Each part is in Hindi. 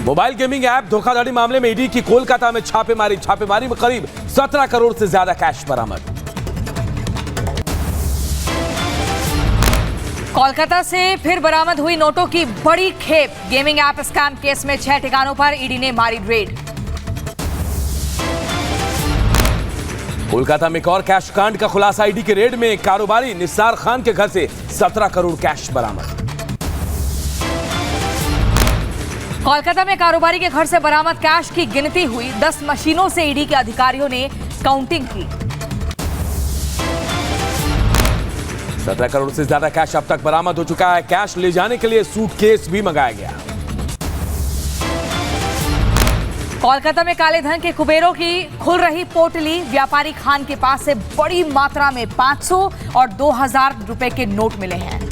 मोबाइल गेमिंग ऐप धोखाधड़ी मामले में ईडी की कोलकाता में छापेमारी में करीब 17 करोड़ से ज्यादा कैश बरामद। कोलकाता से फिर बरामद हुई नोटों की बड़ी खेप। गेमिंग ऐप स्कैम केस में 6 ठिकानों पर ईडी ने मारी रेड। कोलकाता में एक और कैश कांड का खुलासा। ईडी के रेड में कारोबारी निसार खान के घर से 17 करोड़ कैश बरामद। कोलकाता में कारोबारी के घर से बरामद कैश की गिनती हुई। 10 मशीनों से ईडी के अधिकारियों ने काउंटिंग की। 17 करोड़ से ज्यादा कैश अब तक बरामद हो चुका है। कैश ले जाने के लिए सूटकेस भी मंगाया गया। कोलकाता में काले धन के कुबेरों की खुल रही पोटली। व्यापारी खान के पास से बड़ी मात्रा में 500 और 2000 रुपए के नोट मिले हैं।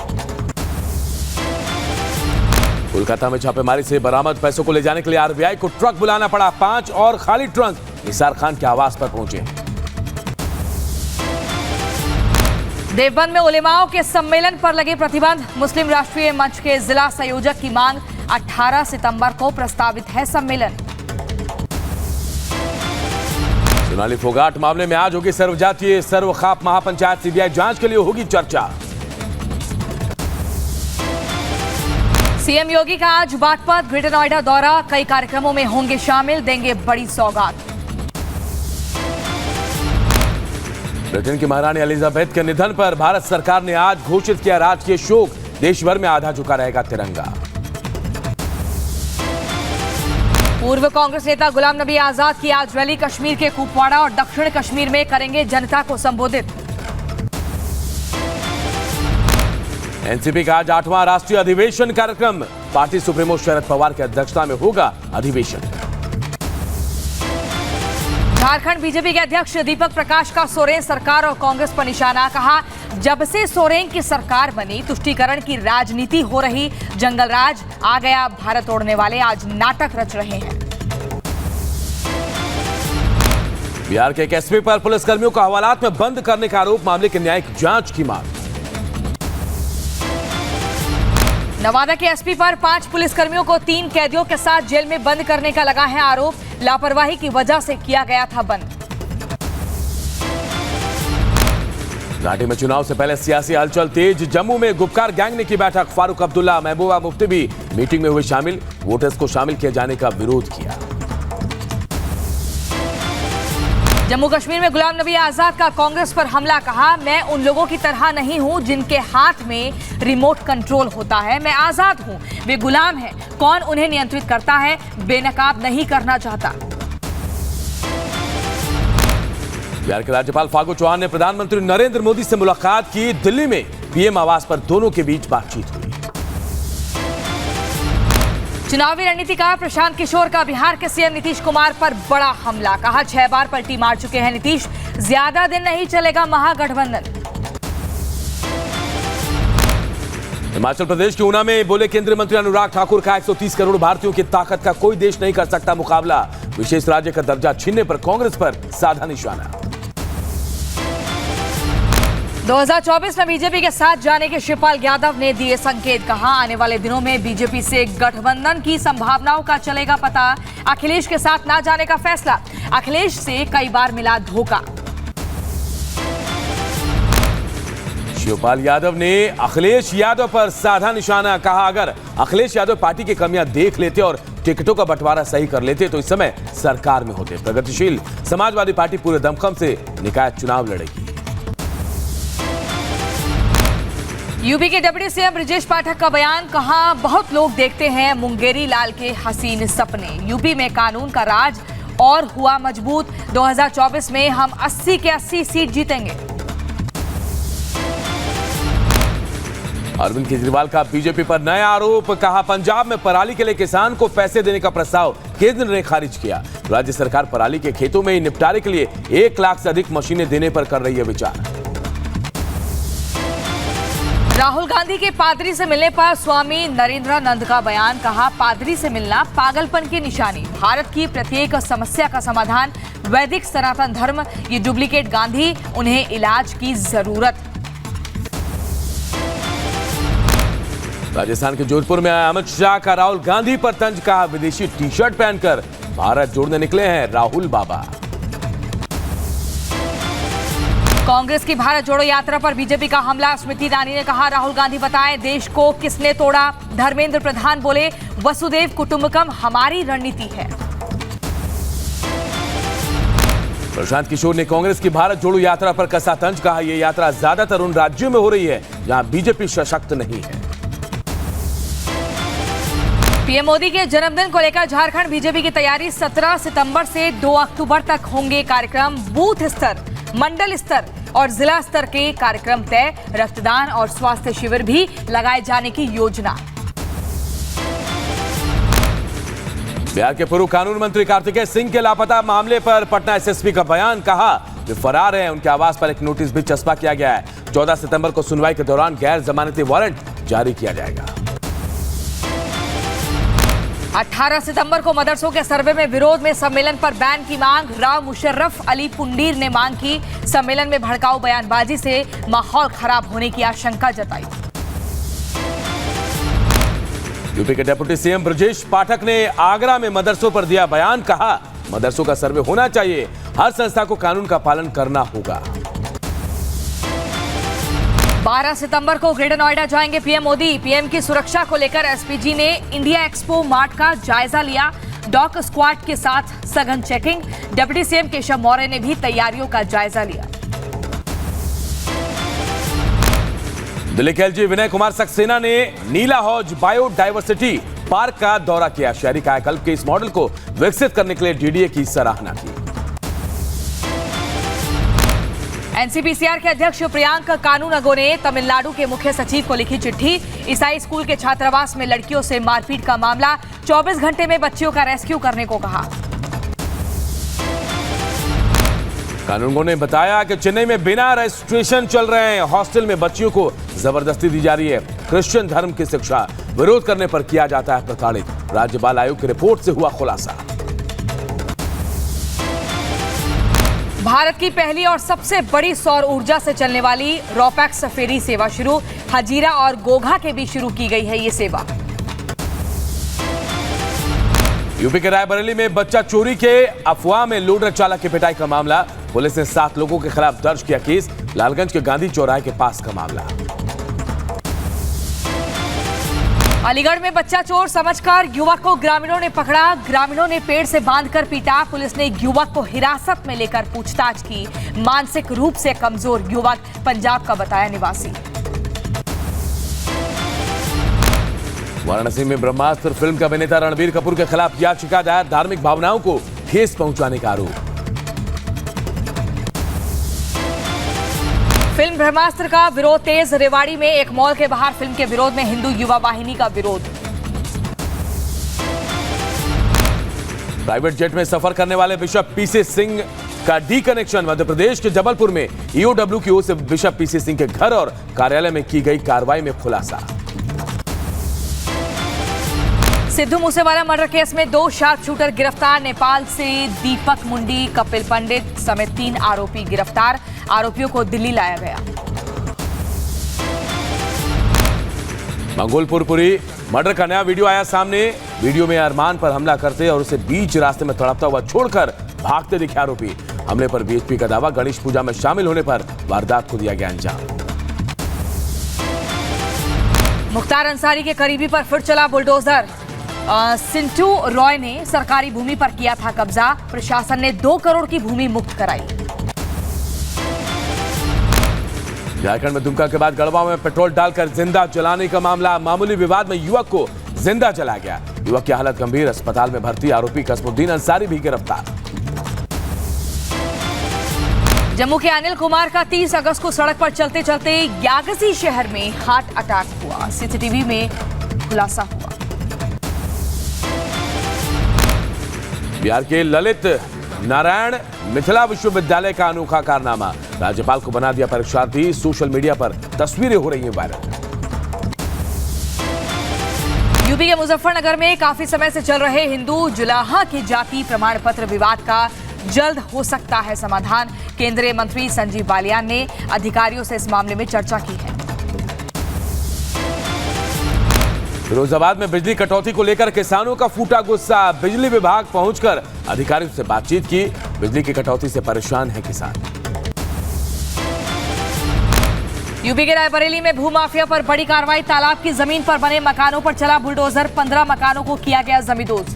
कोलकाता में छापेमारी से बरामद पैसों को ले जाने के लिए आरबीआई को ट्रक बुलाना पड़ा। 5 और खाली ट्रक निसार खान के आवास पर पहुंचे। देवबंद में उलेमाओं के सम्मेलन पर लगे प्रतिबंध। मुस्लिम राष्ट्रीय मंच के जिला संयोजक की मांग, 18 सितंबर को प्रस्तावित है सम्मेलन। सोनाली फोगाट मामले में आज होगी सर्वजातीय सर्वखाप महापंचायत। सीबीआई जांच के लिए होगी चर्चा। सीएम योगी का आज बागपत ग्रेटर नोएडा दौरा। कई कार्यक्रमों में होंगे शामिल, देंगे बड़ी सौगात। ब्रिटेन की महारानी एलिजाबेथ के निधन पर भारत सरकार ने आज घोषित किया राजकीय शोक। देश भर में आधा झुका रहेगा तिरंगा। पूर्व कांग्रेस नेता गुलाम नबी आजाद की आज रैली। कश्मीर के कुपवाड़ा और दक्षिण कश्मीर में करेंगे जनता को संबोधित। एनसीपी का आज 8वां राष्ट्रीय अधिवेशन कार्यक्रम। पार्टी सुप्रीमो शरद पवार की अध्यक्षता में होगा अधिवेशन। झारखंड बीजेपी के अध्यक्ष दीपक प्रकाश का सोरेन सरकार और कांग्रेस पर निशाना। कहा, जब से सोरेन की सरकार बनी तुष्टीकरण की राजनीति हो रही। जंगल राज आ गया, भारत तोड़ने वाले आज नाटक रच रहे हैं। बिहार के एक एसपी पर पुलिसकर्मियों को हवालात में बंद करने का आरोप। मामले की न्यायिक जांच की मांग। नवादा के एसपी पर 5 पुलिसकर्मियों को 3 कैदियों के साथ जेल में बंद करने का लगा है आरोप। लापरवाही की वजह से किया गया था बंद। घाटी में चुनाव से पहले सियासी हलचल तेज। जम्मू में गुपकार गैंग ने की बैठक। फारूक अब्दुल्ला, महबूबा मुफ्ती भी मीटिंग में हुए शामिल। वोटर्स को शामिल किए जाने का विरोध किया। जम्मू कश्मीर में गुलाम नबी आजाद का कांग्रेस पर हमला। कहा, मैं उन लोगों की तरह नहीं हूं जिनके हाथ में रिमोट कंट्रोल होता है। मैं आजाद हूं, वे गुलाम हैं। कौन उन्हें नियंत्रित करता है? बेनकाब नहीं करना चाहता। बिहार के राज्यपाल फागू चौहान ने प्रधानमंत्री नरेंद्र मोदी से मुलाकात की। दिल्ली में पीएम आवास पर दोनों के बीच बातचीत हुई। चुनावी रणनीतिकार प्रशांत किशोर का बिहार के सीएम नीतीश कुमार पर बड़ा हमला। कहा, 6 बार पलटी मार चुके हैं नीतीश, ज्यादा दिन नहीं चलेगा महागठबंधन। हिमाचल प्रदेश के ऊना में बोले केंद्रीय मंत्री अनुराग ठाकुर का 130 करोड़ भारतीयों की ताकत का कोई देश नहीं कर सकता मुकाबला। विशेष राज्य का दर्जा छीनने पर कांग्रेस पर साधा निशाना। 2024 में बीजेपी के साथ जाने के शिवपाल यादव ने दिए संकेत। कहा, आने वाले दिनों में बीजेपी से गठबंधन की संभावनाओं का चलेगा पता। अखिलेश के साथ ना जाने का फैसला। अखिलेश से कई बार मिला धोखा। शिवपाल यादव ने अखिलेश यादव पर साधा निशाना। कहा, अगर अखिलेश यादव पार्टी की कमियां देख लेते और टिकटों का बंटवारा सही कर लेते तो इस समय सरकार में होते। प्रगतिशील समाजवादी पार्टी पूरे दमखम से निकाय चुनाव लड़ेगी। यूपी के डिप्टी सीएम ब्रजेश पाठक का बयान। कहा, बहुत लोग देखते हैं मुंगेरी लाल के हसीन सपने। यूपी में कानून का राज और हुआ मजबूत। 2024 में हम 80 के 80 सीट जीतेंगे। अरविंद केजरीवाल का बीजेपी पर नया आरोप। कहा, पंजाब में पराली के लिए किसान को पैसे देने का प्रस्ताव केंद्र ने खारिज किया। राज्य सरकार पराली के खेतों में निपटारे के लिए 1 लाख से अधिक मशीनें देने पर कर रही है विचार। राहुल गांधी के पादरी से मिलने पर स्वामी नरेंद्रानंद का बयान। कहा, पादरी से मिलना पागलपन की निशानी। भारत की प्रत्येक समस्या का समाधान वैदिक सनातन धर्म, ये डुप्लीकेट गांधी, उन्हें इलाज की जरूरत। राजस्थान के जोधपुर में आए अमित शाह का राहुल गांधी पर तंज, कहा विदेशी टी शर्ट पहनकर भारत जोड़ने निकले हैं राहुल बाबा। कांग्रेस की भारत जोड़ो यात्रा पर बीजेपी का हमला, स्मृति ईरानी ने कहा राहुल गांधी बताएं देश को किसने तोड़ा। धर्मेंद्र प्रधान बोले वसुदेव कुटुंबकम हमारी रणनीति है। प्रशांत किशोर ने कांग्रेस की भारत जोड़ो यात्रा पर कसा तंज, कहा यह यात्रा ज्यादातर उन राज्यों में हो रही है जहां बीजेपी सशक्त नहीं है। पीएम मोदी के जन्मदिन को लेकर झारखंड बीजेपी की तैयारी, 17 सितंबर से 2 अक्टूबर तक होंगे कार्यक्रम। बूथ स्तर, मंडल स्तर और जिला स्तर के कार्यक्रम तय। रक्तदान और स्वास्थ्य शिविर भी लगाए जाने की योजना। बिहार के पूर्व कानून मंत्री कार्तिकेय सिंह के लापता मामले पर पटना एसएसपी का बयान, कहा वे फरार हैं। उनके आवास पर एक नोटिस भी चस्पा किया गया है। 14 सितंबर को सुनवाई के दौरान गैर जमानती वारंट जारी किया जाएगा। 18 सितंबर को मदरसों के सर्वे में विरोध में सम्मेलन पर बैन की मांग। राव मुशर्रफ अली पुंडीर ने मांग की। सम्मेलन में भड़काऊ बयानबाजी से माहौल खराब होने की आशंका जताई। यूपी के डिप्टी सीएम ब्रजेश पाठक ने आगरा में मदरसों पर दिया बयान, कहा मदरसों का सर्वे होना चाहिए, हर संस्था को कानून का पालन करना होगा। 12 सितंबर को ग्रेटर नोएडा जाएंगे पीएम मोदी। पीएम की सुरक्षा को लेकर एसपीजी ने इंडिया एक्सपो मार्ट का जायजा लिया। डॉग स्क्वाड के साथ सघन checking. Deputy CM Keshav Maurya ने भी तैयारियों का जायजा लिया। दिल्ली के एलजी विनय कुमार सक्सेना ने नीला हौज बायोडायवर्सिटी पार्क का दौरा किया। शहरी कायाकल्प के इस मॉडल को विकसित करने के लिए डीडीए की सराहना की। एनसीपीसीआर के अध्यक्ष प्रियांक कानूनगो ने तमिलनाडु के मुख्य सचिव को लिखी चिट्ठी। ईसाई स्कूल के छात्रावास में लड़कियों से मारपीट का मामला, 24 घंटे में बच्चियों का रेस्क्यू करने को कहा। कानूनगो ने बताया कि चेन्नई में बिना रजिस्ट्रेशन चल रहे हैं हॉस्टल में बच्चियों को जबरदस्ती दी जा रही है। क्रिश्चियन धर्म की शिक्षा विरोध करने पर किया जाता है प्रताड़ित। राज्य बाल आयोग की रिपोर्ट से हुआ खुलासा। भारत की पहली और सबसे बड़ी सौर ऊर्जा से चलने वाली रोपैक्स फेरी सेवा शुरू। हजीरा और गोघा के बीच शुरू की गई है ये सेवा। यूपी के रायबरेली में बच्चा चोरी के अफवाह में लोडर चालक की पिटाई का मामला। पुलिस ने 7 लोगों के खिलाफ दर्ज किया केस। लालगंज के गांधी चौराहे के पास का मामला। अलीगढ़ में बच्चा चोर समझकर युवक को ग्रामीणों ने पकड़ा। ग्रामीणों ने पेड़ से बांधकर पीटा। पुलिस ने युवक को हिरासत में लेकर पूछताछ की। मानसिक रूप से कमजोर युवक, पंजाब का बताया निवासी। वाराणसी में ब्रह्मास्त्र फिल्म का अभिनेता रणबीर कपूर के खिलाफ याचिका दायर। धार्मिक भावनाओं को ठेस पहुंचाने का आरोप। फिल्म ब्रह्मास्त्र का विरोध तेज। रेवाड़ी में एक मॉल के बाहर फिल्म के विरोध में हिंदू युवा वाहिनी का विरोध। प्राइवेट जेट में सफर करने वाले बिशप पीसी सिंह का डी कनेक्शन। मध्य प्रदेश के जबलपुर में ईओडब्ल्यू की ओर से बिशप पीसी सिंह के घर और कार्यालय में की गई कार्रवाई में खुलासा। सिद्धू मूसेवाला मर्डर केस में 2 शार्प शूटर गिरफ्तार। नेपाल से दीपक मुंडी, कपिल पंडित समेत 3 आरोपी गिरफ्तार। आरोपियों को दिल्ली लाया गया। मंगोलपुरपुरी मर्डर का नया वीडियो आया सामने। वीडियो में अरमान पर हमला करते और उसे बीच रास्ते में तड़पता हुआ छोड़कर भागते दिखे आरोपी। हमले पर बीएसपी का दावा, गणेश पूजा में शामिल होने पर वारदात को दिया गया अंजाम। मुख्तार अंसारी के करीबी पर फिर चला बुलडोजर। सिंटू रॉय ने सरकारी भूमि पर किया था कब्जा। प्रशासन ने 2 करोड़ की भूमि मुक्त कराई। झारखंड में दुमका के बाद गढ़वा में पेट्रोल डालकर जिंदा जलाने का मामला। मामूली विवाद में युवक को जिंदा जलाया गया। युवक की हालत गंभीर, अस्पताल में भर्ती। आरोपी कसमुद्दीन अंसारी भी गिरफ्तार। जम्मू के अनिल कुमार का 30 अगस्त को सड़क पर चलते चलते यागसी शहर में हार्ट अटैक हुआ। सीसीटीवी में खुलासा हुआ। बिहार के ललित नारायण मिथिला विश्वविद्यालय का अनोखा कारनामा। राज्यपाल को बना दिया परीक्षार्थी। सोशल मीडिया पर तस्वीरें हो रही हैं वायरल। यूपी के मुजफ्फरनगर में काफी समय से चल रहे हिंदू जुलाहा के जाति प्रमाण पत्र विवाद का जल्द हो सकता है समाधान। केंद्रीय मंत्री संजीव बालियान ने अधिकारियों से इस मामले में चर्चा की है। फिरोजाबाद में बिजली कटौती को लेकर किसानों का फूटा गुस्सा। बिजली विभाग पहुंचकर अधिकारियों से बातचीत की। बिजली की कटौती से परेशान है किसान। यूपी के रायबरेली में भूमाफिया पर बड़ी कार्रवाई। तालाब की जमीन पर बने मकानों पर चला बुलडोजर। 15 मकानों को किया गया जमींदोज।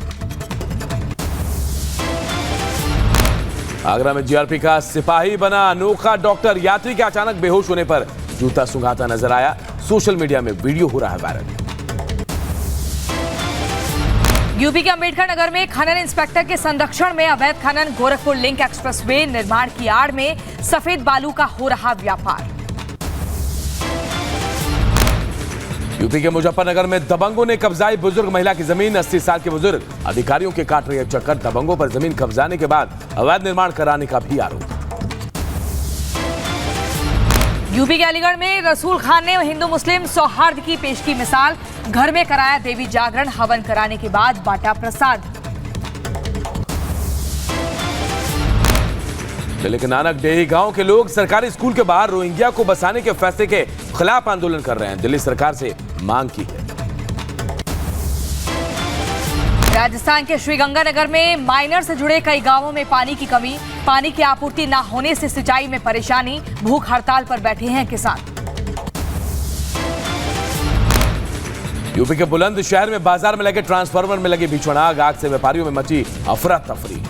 आगरा में जीआरपी का सिपाही बना अनोखा डॉक्टर। यात्री के अचानक बेहोश होने पर जूता सूंघाता नजर आया। सोशल मीडिया में वीडियो हो रहा है वायरल। यूपी के अंबेडकर नगर में खनन इंस्पेक्टर के संरक्षण में अवैध खनन। गोरखपुर लिंक एक्सप्रेसवे निर्माण की आड़ में सफेद बालू का हो रहा व्यापार। यूपी के मुजफ्फरनगर में दबंगों ने कब्जाई बुजुर्ग महिला की जमीन। 80 साल के बुजुर्ग अधिकारियों के काट रहे चक्कर। दबंगों पर जमीन कब्जाने के बाद अवैध निर्माण कराने का भी आरोप। यूपी के अलीगढ़ में रसूल खान ने हिंदू मुस्लिम सौहार्द की पेश की मिसाल। घर में कराया देवी जागरण। हवन कराने के बाद बांटा प्रसाद। दिल्ली के नानक डेही गांव के लोग सरकारी स्कूल के बाहर रोहिंग्या को बसाने के फैसले के खिलाफ आंदोलन कर रहे हैं। दिल्ली सरकार से मांग की है। राजस्थान के श्रीगंगानगर में माइनर से जुड़े कई गांवों में पानी की कमी। पानी की आपूर्ति न होने से सिंचाई में परेशानी। भूख हड़ताल पर बैठे हैं किसान। यूपी के बुलंदशहर में बाजार में लगे ट्रांसफार्मर में लगी भीषण आग। आग से व्यापारियों में मची अफरा तफरी।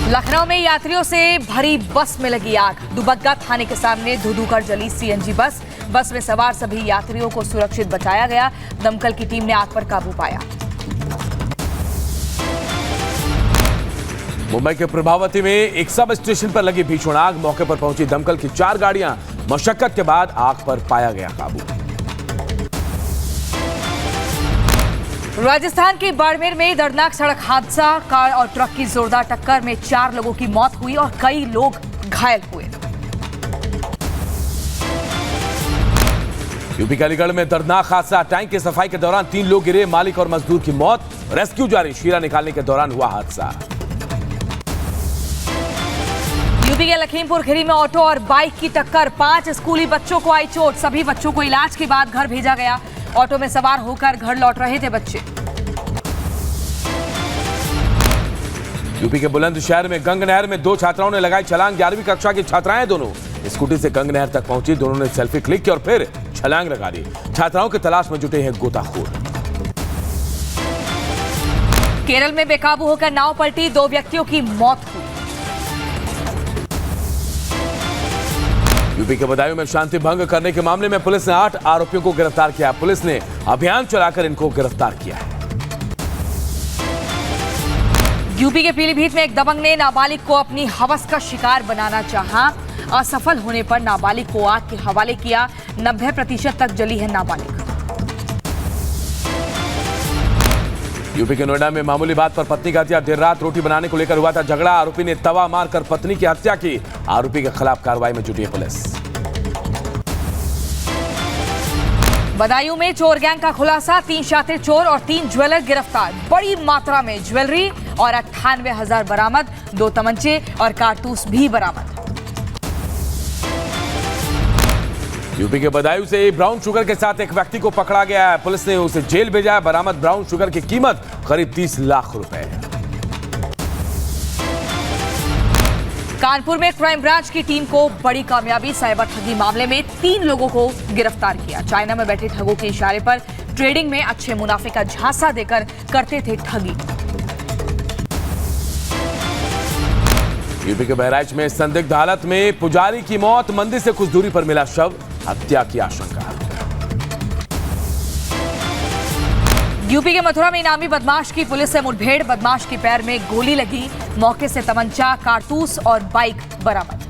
लखनऊ में यात्रियों से भरी बस में लगी आग। दुबग्गा थाने के सामने धू-धू कर जली सीएनजी बस। बस में सवार सभी यात्रियों को सुरक्षित बचाया गया। दमकल की टीम ने आग पर काबू पाया। मुंबई के प्रभावती में एक सब स्टेशन पर लगी भीषण आग। मौके पर पहुंची दमकल की 4 गाड़ियां। मशक्कत के बाद आग पर पाया गया काबू। राजस्थान के बाड़मेर में दर्दनाक सड़क हादसा। कार और ट्रक की जोरदार टक्कर में 4 लोगों की मौत हुई और कई लोग घायल हुए। यूपी के अलीगढ़ में दर्दनाक हादसा। टैंक की सफाई के दौरान 3 लोग गिरे। मालिक और मजदूर की मौत। रेस्क्यू जारी। शीरा निकालने के दौरान हुआ हादसा। यूपी के लखीमपुर खीरी में ऑटो और बाइक की टक्कर। 5 स्कूली बच्चों को आई चोट। सभी बच्चों को इलाज के बाद घर भेजा गया। ऑटो में सवार होकर घर लौट रहे थे बच्चे। यूपी के बुलंदशहर में गंग नहर में 2 छात्राओं ने लगाई छलांग। 11वीं कक्षा की छात्राएं दोनों स्कूटी से गंग नहर तक पहुंची। दोनों ने सेल्फी क्लिक की और फिर छलांग लगा दी। छात्राओं की तलाश में जुटे हैं गोताखोर। केरल में बेकाबू होकर नाव पलटी। 2 व्यक्तियों की मौत हुई। यूपी के बदायूं में शांति भंग करने के मामले में पुलिस ने 8 आरोपियों को गिरफ्तार किया। पुलिस ने अभियान चलाकर इनको गिरफ्तार किया है। यूपी के पीलीभीत में एक दबंग ने नाबालिग को अपनी हवस का शिकार बनाना चाहा। असफल होने पर नाबालिग को आग के हवाले किया। 90% तक जली है नाबालिग। यूपी के नोएडा में मामूली बात पर पत्नी का हत्या। देर रात रोटी बनाने को लेकर हुआ था झगड़ा। आरोपी ने तवा मारकर पत्नी की हत्या की। आरोपी के खिलाफ कार्रवाई में जुटी है पुलिस। बदायूं में चोर गैंग का खुलासा। 3 शातिर चोर और 3 ज्वेलर गिरफ्तार। बड़ी मात्रा में ज्वेलरी और 98,000 बरामद। 2 तमंचे और कारतूस भी बरामद। यूपी के बदायूं से ब्राउन शुगर के साथ एक व्यक्ति को पकड़ा गया है। पुलिस ने उसे जेल भेजा है। बरामद ब्राउन शुगर की कीमत करीब 30 लाख रुपए है। कानपुर में क्राइम ब्रांच की टीम को बड़ी कामयाबी। साइबर ठगी मामले में 3 लोगों को गिरफ्तार किया। चाइना में बैठे ठगों के इशारे पर ट्रेडिंग में अच्छे मुनाफे का झांसा देकर करते थे ठगी। यूपी के बहराइच में संदिग्ध हालत में पुजारी की मौत। मंदिर से कुछ दूरी पर मिला शव। हत्या की आशंका। यूपी के मथुरा में इनामी बदमाश की पुलिस से मुठभेड़। बदमाश के पैर में गोली लगी। मौके से तमंचा, कारतूस और बाइक बरामद।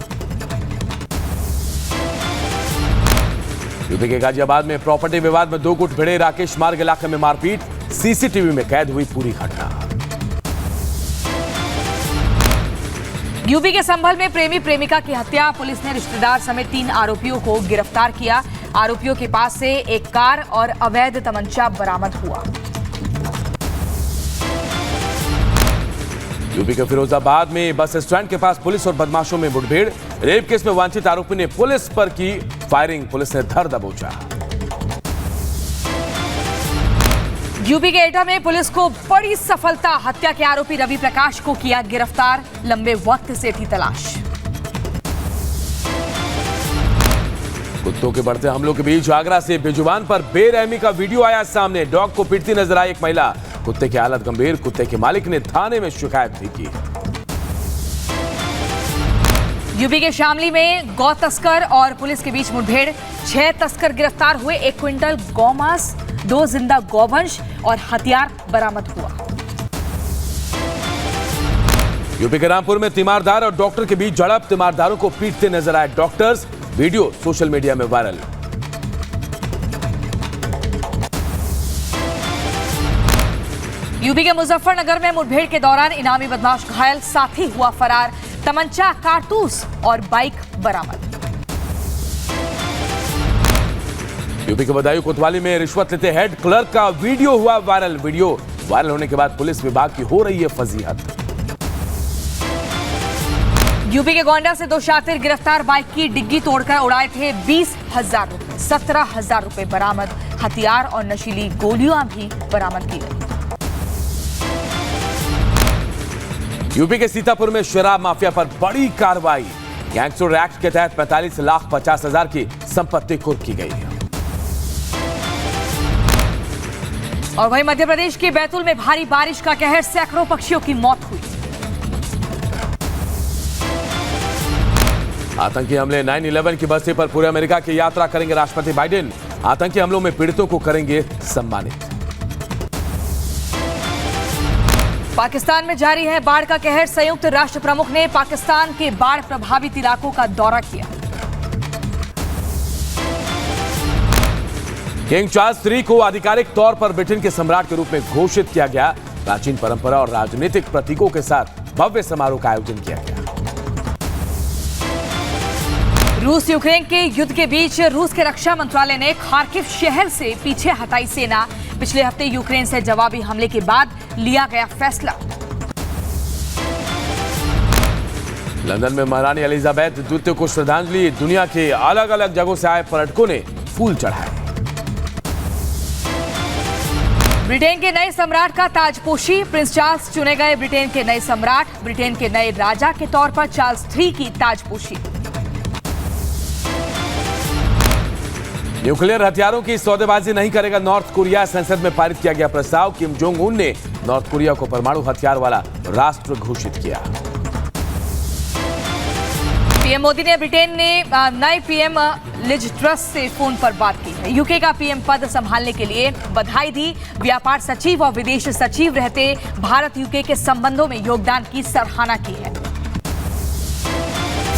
यूपी के गाजियाबाद में प्रॉपर्टी विवाद में 2 गुट भिड़े। राकेश मार्ग इलाके में मारपीट। सीसीटीवी में कैद हुई पूरी घटना। यूपी के संभल में प्रेमी प्रेमिका की हत्या। पुलिस ने रिश्तेदार समेत 3 आरोपियों को गिरफ्तार किया। आरोपियों के पास से एक कार और अवैध तमंचा बरामद हुआ। यूपी के फिरोजाबाद में बस स्टैंड के पास पुलिस और बदमाशों में मुठभेड़। रेप केस में वांछित आरोपी ने पुलिस पर की फायरिंग। पुलिस ने धर दबोचा। यूपी के एटा में पुलिस को बड़ी सफलता, हत्या के आरोपी रवि प्रकाश को किया गिरफ्तार, लंबे वक्त से थी तलाश। कुत्तों के बढ़ते हमलों के बीच आगरा से बेजुबान पर बेरहमी का वीडियो आया सामने। डॉग को पीटती नजर आई एक महिला। कुत्ते की हालत गंभीर, कुत्ते के मालिक ने थाने में शिकायत भी की। यूपी के शामली में गौ तस्कर और पुलिस के बीच मुठभेड़, 6 तस्कर गिरफ्तार हुए, 1 क्विंटल गौमांस, 2 जिंदा गौवंश और हथियार बरामद हुआ। यूपी के रामपुर में तीमारदार और डॉक्टर के बीच झड़प, तीमारदारों को पीटते नजर आए डॉक्टर्स, वीडियो सोशल मीडिया में वायरल। यूपी के मुजफ्फरनगर में मुठभेड़ के दौरान इनामी बदमाश घायल, साथी हुआ फरार, तमंचा, कारतूस और बाइक बरामद। यूपी के बदायूं कोतवाली में रिश्वत लेते हेड क्लर्क का वीडियो हुआ वायरल। वीडियो वायरल होने के बाद पुलिस विभाग की हो रही है फजीहत। यूपी के गोंडा से 2 शातिर गिरफ्तार, बाइक की डिग्गी तोड़कर उड़ाए थे 20,000 रुपए, 17,000 रुपए बरामद, हथियार और नशीली गोलियां भी बरामद की गई। यूपी के सीतापुर में शराब माफिया पर बड़ी कार्रवाई, गैंगस्टर एक्ट के तहत 45,50,000 की संपत्ति कुर्क की गई है। और वहीं मध्य प्रदेश के बैतूल में भारी बारिश का कहर, सैकड़ों पक्षियों की मौत हुई। आतंकी हमले 9/11 की बरसी पर पूरे अमेरिका की यात्रा करेंगे राष्ट्रपति बाइडेन। आतंकी हमलों में पीड़ितों को करेंगे सम्मानित। पाकिस्तान में जारी है बाढ़ का कहर, संयुक्त राष्ट्र प्रमुख ने पाकिस्तान के बाढ़ प्रभावित इलाकों का दौरा किया। किंग चार्ल्स III को आधिकारिक तौर पर ब्रिटेन के सम्राट के रूप में घोषित किया गया। प्राचीन परंपरा और राजनीतिक प्रतीकों के साथ भव्य समारोह का आयोजन किया गया। रूस यूक्रेन के युद्ध के बीच रूस के रक्षा मंत्रालय ने खार्किव शहर से पीछे हटाई सेना। पिछले हफ्ते यूक्रेन से जवाबी हमले के बाद लिया गया फैसला। लंदन में महारानी एलिजाबेथ द्वितीय को श्रद्धांजलि, दुनिया के अलग अलग जगहों से आए पर्यटकों ने फूल चढ़ाए। ब्रिटेन के नए सम्राट का ताजपोशी, प्रिंस चार्ल्स चुने गए ब्रिटेन के नए सम्राट। ब्रिटेन के नए राजा के तौर पर चार्ल्स III की ताजपोशी। न्यूक्लियर हथियारों की सौदेबाजी नहीं करेगा नॉर्थ कोरिया, संसद में पारित किया गया प्रस्ताव। किम जोंग उन ने नॉर्थ कोरिया को परमाणु हथियार वाला राष्ट्र घोषित किया। पीएम मोदी ने ब्रिटेन ने नए पीएम लिज ट्रस से फोन पर बात की है। यूके का पीएम पद संभालने के लिए बधाई दी। व्यापार सचिव और विदेश सचिव रहते भारत यूके के संबंधों में योगदान की सराहना की है।